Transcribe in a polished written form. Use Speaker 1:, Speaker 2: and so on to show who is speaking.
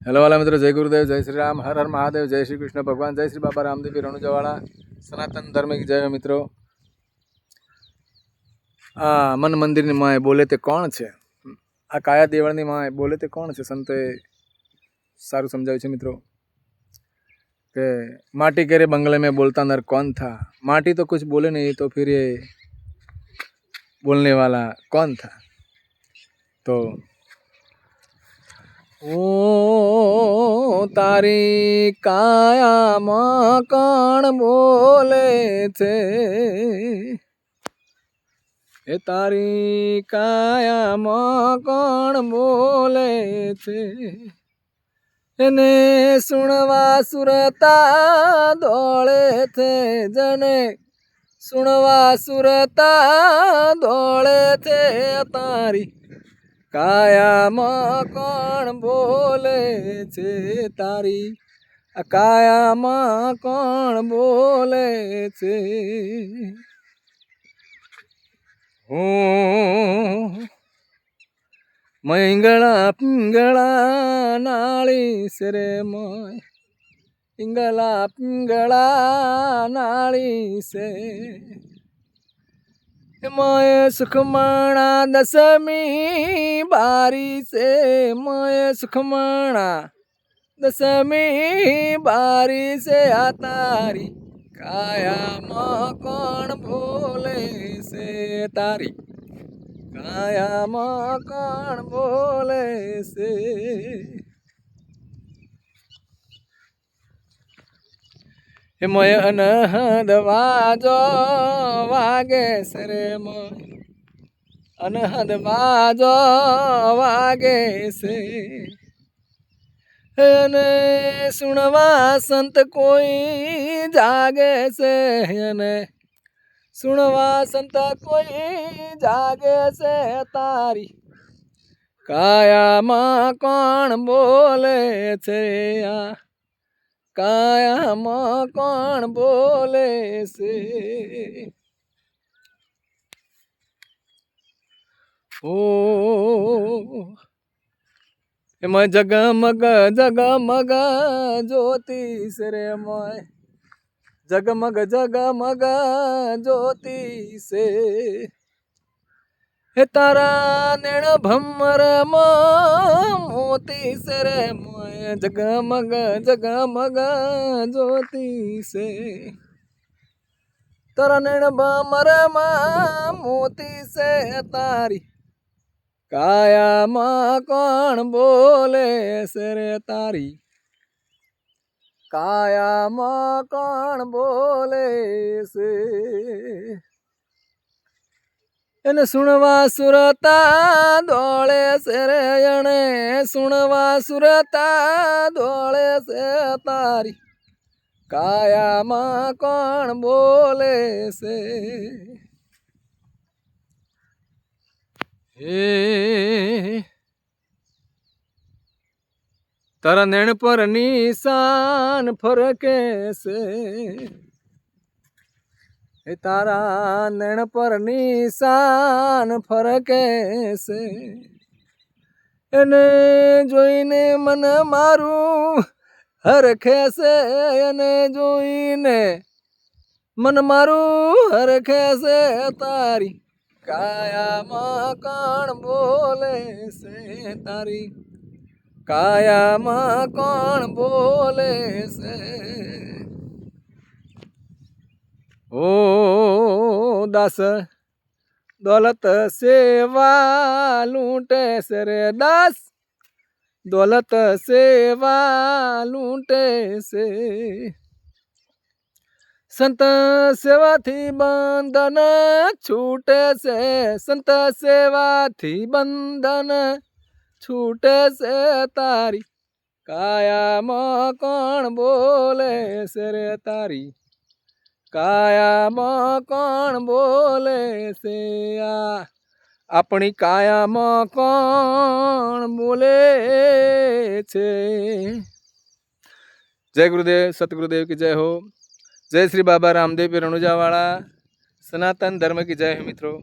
Speaker 1: Hello वाला मित्रों, जय गुरुदेव, जय श्री राम, हर हर महादेव, जय श्री कृष्ण भगवान, जय श्री बाबा रामदेव रણુજાવાળા। सनातन धर्म की जय मित्रों। आ मन मंदिर ની माए बोले ते कोण छे? आ काया देवळ ની माए बोले ते कोण छे? संते सारू समझाव्યું છે मित्रों कि माटी केरे बंगले में बोलता नर कौन था। माटी तो कुछ बोले नहीं, तो फिर ये बोलने वाला कौन था? तो ओ तारी काया मां कौन बोले छे? ए तारी काया मां कौन बोले छे? एने सुनवा सुरता दौड़े थे, जने सुनवा सुरता दौड़े थे। तारी काया मां कौन बोले छे? तारी काया मां कौन बोले छे? मंगला पिंगला नाली सरे मोय, पिंगला पिंगला नाली से मोय सुखमणा दसमी बारी से। मोय सुखमणा दसमी बारी से। आ तारी काया मां कौन बोले से? तारी काया मां कौन बोले से? मोय अनहद वाजो वागे सरे मोय, अनहद वाजो वागे से। ने सुनवा संत कोई जागे से, ने सुनवा संत कोई जागे से। तारी काया मां कौन बोले छे? काया मां कौन बोले से? ओ मैं जगमग जगमग ज्योति सरे मोय, जगमग जगमग ज्योति से। हे तारा नैण भमर मोती सरे मोय, जगमग जगमग ज्योति से। तारा नैण भमर मोती से। तारी काया मां कौन बोले सरे? तारी काया मां कौन बोले से? एने सुनवा सुरता दौड़े से रे, एने सुनवा सुरता दौड़े से। तारी काया मां कौन बोले से? हे तारा नैण पर निशान फरके से। हे तारा नैण पर निशान फरके से। एने जोईने मन मारू हरखे से, एने जोईने मन मारू हरखे से। तारी काया मां कौन बोले से? तारी काया मां कौन बोले से? ओ दास दौलत सेवा लूटे से रे, दास दौलत सेवा लूटे से। संत सेवा थी बंधन छूटे से, संत सेवा थी बंधन छूटे से। तारी काया मां कौन बोले से रे? तारी काया मां कौन बोले से? अपनी काया मां कौन बोले छे? जय गुरुदेव, सतगुरुदेव की जय हो। जय श्री बाबा रामदेव रણુજાવાળા। सनातन धर्म की जय हो मित्रों।